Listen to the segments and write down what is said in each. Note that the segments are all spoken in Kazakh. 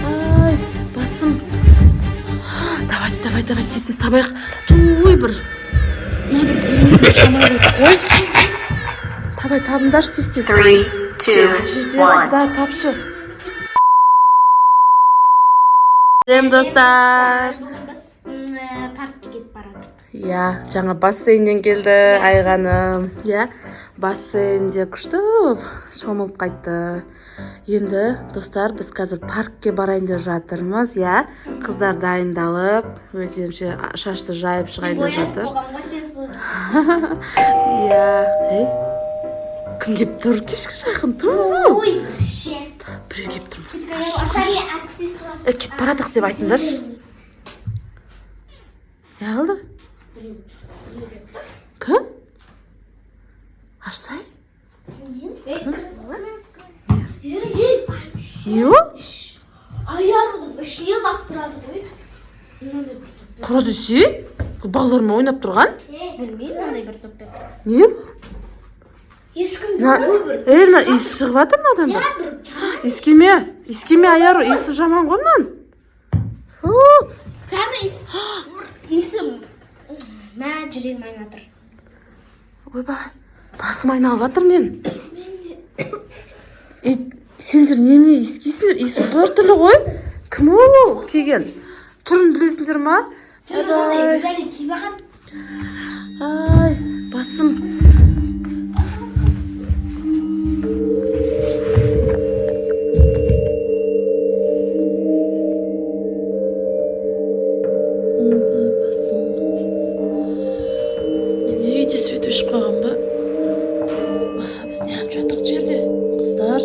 Ай, басым. Давай, тез табайық. Туй бір. Ой. Табындашы тез. 3, 2, 1. Тапшы. Сәлем достар. Паркке кетіп барады. Я, жаңа бассейннен келді Айғаным. Я, бассейнде күшті шомылып қайтты. Енді достар, біз қазір паркке барайын деп жатырмыз. Я, қыздар дайындалып, өзінше шашты жайып шығайын деп жатыр. Я, кім кеп тұр? Кешкі жақын тұр. Ой, бірше. Біреу кеп тұрмыз. Кет барадық деп айтыңдаршы. Не қалды? Кім? Ашсай? Не ол? Аярудың ішіне лақтырады ғой. Құра десе? Балалармен ойнап тұрған? Білмеймін, мынандай бір топ. Не бұл? Ешкім Иіс шығып жатыр мынадан бір. Искеме аяру, иісі жаман ғой мынан. Кәні иісі мә жүрегім айнатыр. Ойба, басым айналып жатыр мен. Сендер неме иіскейсіңдер? Иісі бір түрлі ғой. Кім ол келген? Түрін білесіңдер ма? Ай, басым. Неге свет өшіп қалған ба? Біз не алып жатық жерде? Қыздар.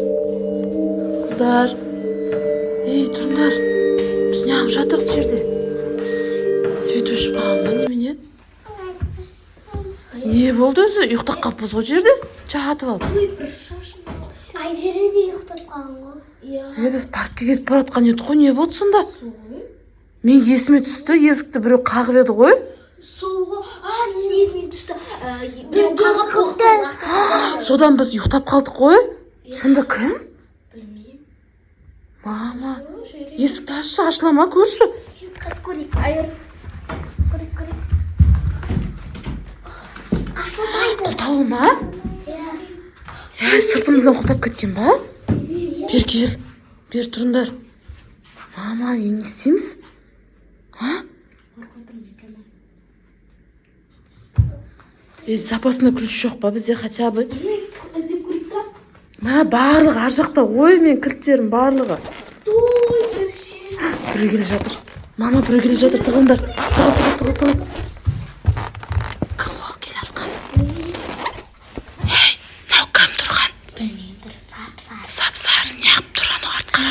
Тұрыңдар. Біз не алып жатық жерде? Свет өшіп қалған ба немене? Не болды өзі? Ұйықтап қалыппыз ғой жерде? Жатып алып. Айзере де ұйықтап қалған ғой. Біз паркке кетіп баратқан едік қой, не болды сонда? Мен есіме түсті, есікті біреу қағып еді ғой. Сол ғой. Мен есіме түсті. Біреу қағып қалды. Содан біз ұйықтап қалдық қой. Сонда кім? Білмеймін. Мама, есікті ашшы, ашыла ма көрші? Көрейік, айыр. Көрейік. Ашылмайды. Құлтаулы ма? Сыртымыздан құлтап кеткен ба? Бер кел, бер тұрыңдар. Мама, не істейміз? Запасында ключ жоқ па бізде хотя бы? Барлығы ар жақта. Ой, мен кілттерім барлығы. Біреу келе жатыр. Мама, біреу келе жатыр. Тығылыңдар. Тығыл. Кім ол келе жатқан? Нау кім тұрған? Сап-сары неғып тұр анау артқара?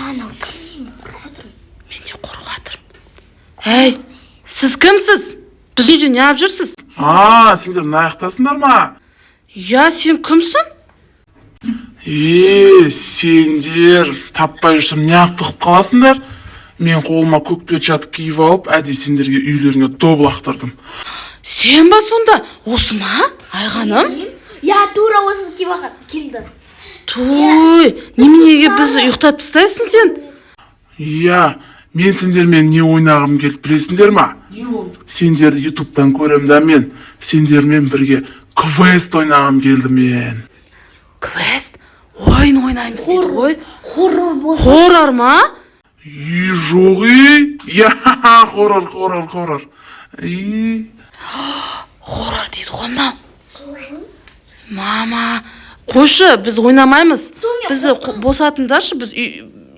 Мен де қорқып жатырмын. Сіз кімсіз? Біз үйде не алып жүрсіз? Сендер наяқтасыңдар ма? Я, сен кімсің? Сендер таппай жүрсем неғып тығып қаласыңдар? Мен қолыма көк перчатка киіп алып, әдей сендерге үйлеріңе доп лақтырдым. Сен ба сонда? Осы ма? Айғаным? Я, тура осы келді. Той, неменеге бізді ұйықтатып тастайсың сен? Мен сендермен не ойнағым келіп білесіңдер ма? Сендерді ютубтан көрем да мен сендермен бірге квест ойнағым келді мен. Квест? Ойын ойнаймыз дейді ғой. Хоррор болса. Хоррор ма? Жоқ, хоррор. Хоррор дейді ғой мынау. Мама, қойшы, біз ойнамаймыз. Бізді босатыңдаршы, біз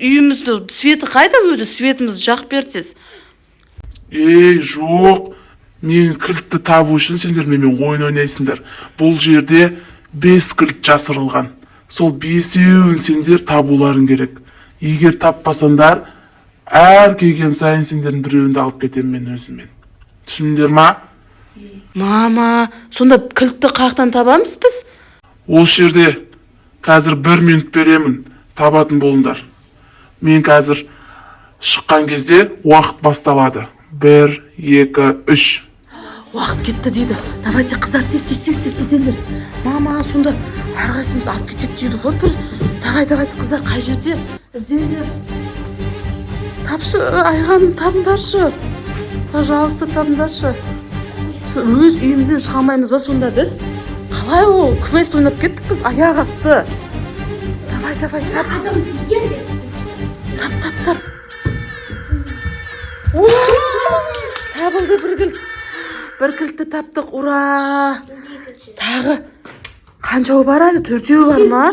үйімізді светі қайда өзі? Светімізді жақып берсіз. Жоқ. Мен кілтті табу үшін сендер менімен ойын ойнайсыңдар. Бұл жерде 5 кілт жасырылған. Сол 5-еуін сендер табуларың керек. Егер таппасаңдар, әр келген сайын сендердің біреуінде алып кетем мен өзіммен. Түсіндіңдер ма? Мама, сонда кілтті қақтан табамыз біз? Осы жерде қазір 1 минут беремін. Табатын болыңдар. Мен қазір шыққан кезде уақыт басталады. 1, 2, 3. уақыт кетті дейді. Давайте қыздар тез іздеңдер. Мама сонда әрқайсымызды алып кетеді дейді ғой бір. Давайте қыздар қай жерде іздеңдер. Тапшы Айғаным, табыңдаршы. Пожалуйста, табыңдаршы. Өз үйімізден шыға алмаймыз ба сонда біз? Қалай ол? Квест ойнап кеттік біз аяқ асты. Давай, тап. Адам егер Тап. Табылды бір кілт. Бір кілтті таптық, ура! Тағы қаншауы бар әлі? 4-еуі бар ма?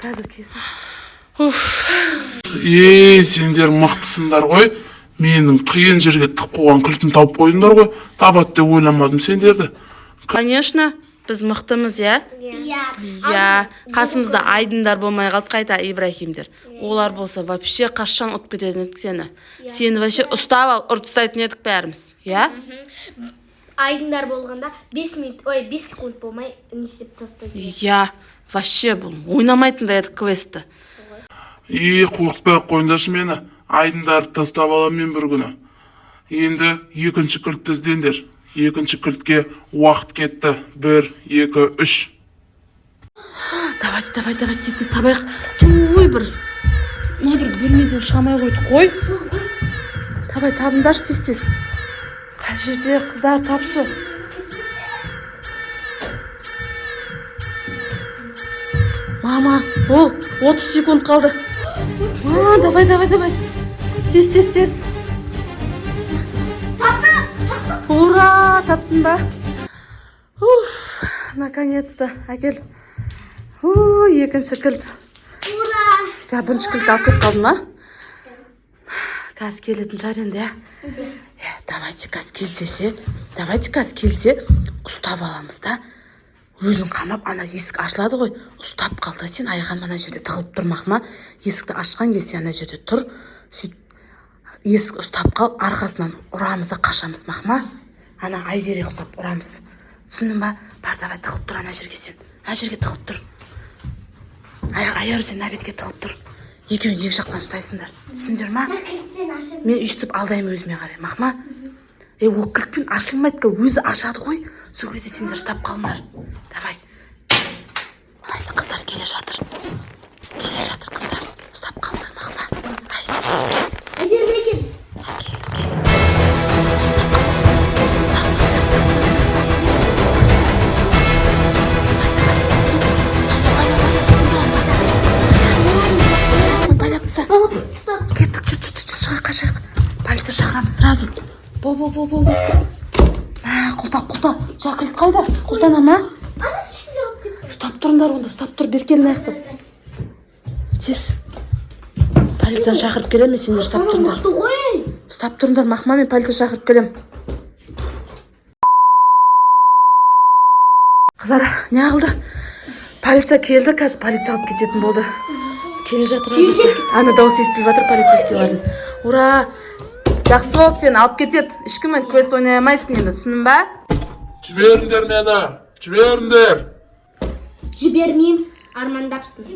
Қазір кесін. Сендер мықтысыңдар ғой. Менің қиын жерге тық қойған кілтін тауып қойдыңдар ғой. Табады деп ойламадым сендерді. Конечно, біз мықтымыз, я? Я, қасымызда айдындар болмай қалды қайта Ибрахимдер. Олар болса вообще қашан ұтып кететін едік сені. Сені вообще ұстап ал, ұрып тастайтын едік бәріміз, я? айдындар болғанда 5 секунд болмай не істеп тастайды. Я, вообще бұл ойнамайтындай едік квесті. Қорқытпай қойыңдаршы мені. Айдындарды тастап алам мен бір күні. Енді екінші кілтті іздеңдер. Екінші кілтке уақыт кетті. 1, 2, 3. Давай, тез табайық. Ой, бір бөлмеден шығамай қойдық қой. Давай, табыңдаршы тез. Қай жерде қыздар тапшы. Мама, ол 30 секунд қалды. Давай. Тез. Ура, таптың ба? Наконец-то, әкел. Екінші кілт. Ура! Бірінші кілт алып кет қалды ма? Қазір келетін жар енді, я? Давайте қазір келсе, ұстап аламыз да. Өзін қамап, ана есік ашылады ғой. Ұстап қалды, сен Айған ана жерде тығылып тұрмақ ма? Есікті ашқан кезде ана жерде тұр. Есік ұстап қал, арқасынан ұрамыз да қашамыз мақма. Ана Айзере ұқсап ұрамыз. Түсіндің ба? Бар, давай тығылып тұр ана жерге сен. Ана жерге тығылып тұр. Айыр сен әбетке тығылып тұр. Екеуін екі жақтан ұстайсыңдар. Түсіндер ма? Мен үйстіп алдайым өзіме қарай, мақма. Ол кілтпен ашылмайды, өзі ашады ғой. Сол кезде сендер ұстап қалыңдар. Давай. Қыздар келе жатыр қыздар. Ұстап қалды мақма. Айзере кел. Кеттік, шыға қашайық. Полиция шақырамыз сразу. Бол. Құлта. Жақылт қайда? Құлтана ма? Ұстап тұрыңдар онда, ұстап тұр, беркелін аяқтап. Тез. Полицияны шақырып келем, мен сендер ұстап тұрыңдар. Ұстап тұрыңдар, мақма, мен полиция шақырып келем. Қыздар, не алды? Полиция келді, қазір полиция алып кететін болды. Келе жатыр. Ана дауыс естіліп жатыр полицейскийлердің. Ура! Жақсы болды, сені алып кетеді. Ешкіммен квест ойнай алмайсың енді, түсіндің ба? Жіберіңдер мені. Жіберіңдер. Жібермейміз, армандапсың.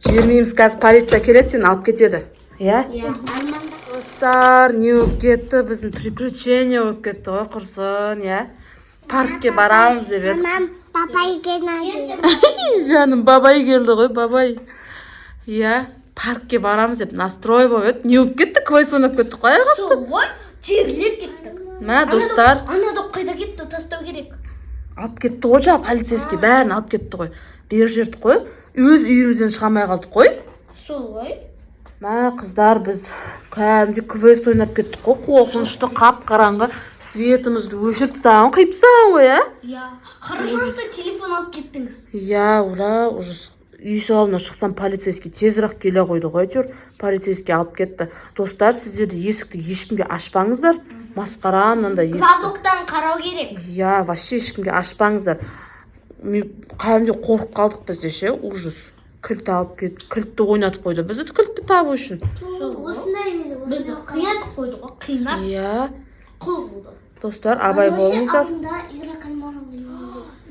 Жібермейміз, қазір полиция келеді, сені алып кетеді. Я? Армандап. Достар, не болып кетті? Біздің приключение болып кетті ғой, құрсын, я? Паркке барамыз деп еді. Мам, бабай келді. Жаным, бабай келді ғой, бабай. Я, паркке барамыз деп настрой болып еді. Не болып кетті? Квест ойнап кеттік қой, ағасты. Сол ғой, терлеп кеттік. Мә, достар. Ана доп қайда кетті, тастау керек. Алып кетті ғой, жаңа полицейский бәрін алып кетті ғой. Бер жерді қой. Өз үйімізден шығамай қалдық қой. Сол ғой. Мә, қыздар, біз кәдімгі квест ойнап кеттік қой. Қорқынышты, қап-қараңғы светімізді өшіріп тастаған, қиып тастаған ғой, Я, хорошо, что телефон алып кеттіңіз. Я, ура, ужас. Үй салына шықсам полицейский тезірек келе қойды ғой, әйтеуір. Полицейский алып кетті. Достар, сіздерді есікті ешкімге ашпаңыздар. Масқара, мынандай есікті. Задоктан қарау керек. Я, вообще ешкімге ашпаңыздар. Қайымде қорқып қалдық бізде ше, ужас. Кілтті алып кетті, кілтті ойнатып қойды. Бізді кілтті табу үшін. Осындай бізді қиятып қойды ғой, қинап. Я, Құл болды. достар, абай болыңыздар.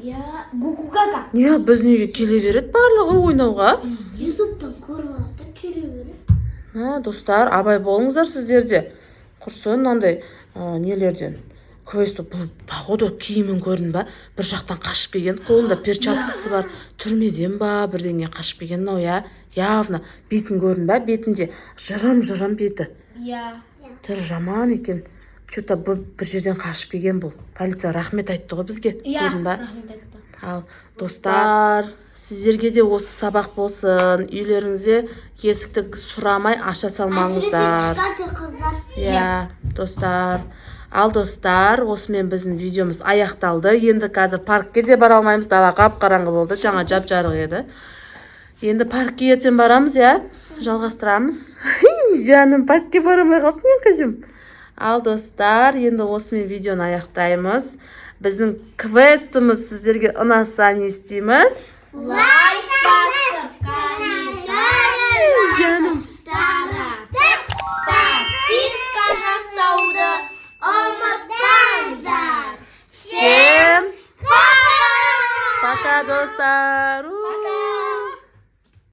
Я, Гугугага. Не, біз неге келе береді барлығы ойнауға? Ютубтан көріп алады, келе береді. Достар, абай болыңыздар сіздерде. құрсын андай нелерден. Квесті бұл походу киімін көрін ба, бір жақтан қашып келген, қолында перчаткасы бар, түрмеден ба, бірдеңе қашып келген мынау, я, явно бетін көрін ба, бетінде жырым беті. Иә. Түрі жаман екен. Что-то бір жерден қашып келген бұл. Полиция рахмет айтты ғой бізге, көрін ба? Рахмет айтты. Ал достар, сіздерге де осы сабақ болсын. Үйлеріңізде есікті сұрамай аша салмаңыздар. Иә, достар. Ал достар, осымен біздің видеомыз аяқталды. Енді қазір паркке де бара алмаймыз, дала қап-қараңғы болды, жаңа жап-жарық еді. Енді паркке ертең барамыз, иә? Жалғастырамыз. Жаным, паркке бара алмай қалдым мен көзім. Ал достар, енді осымен видеоны аяқтаймыз. Біздің квестіміз сіздерге ұнаса не істейміз? Лайк басып, комментарий Жаным. таратып, подписка жасауды ұмытпаңыздар. Всем Пока! пока, достар.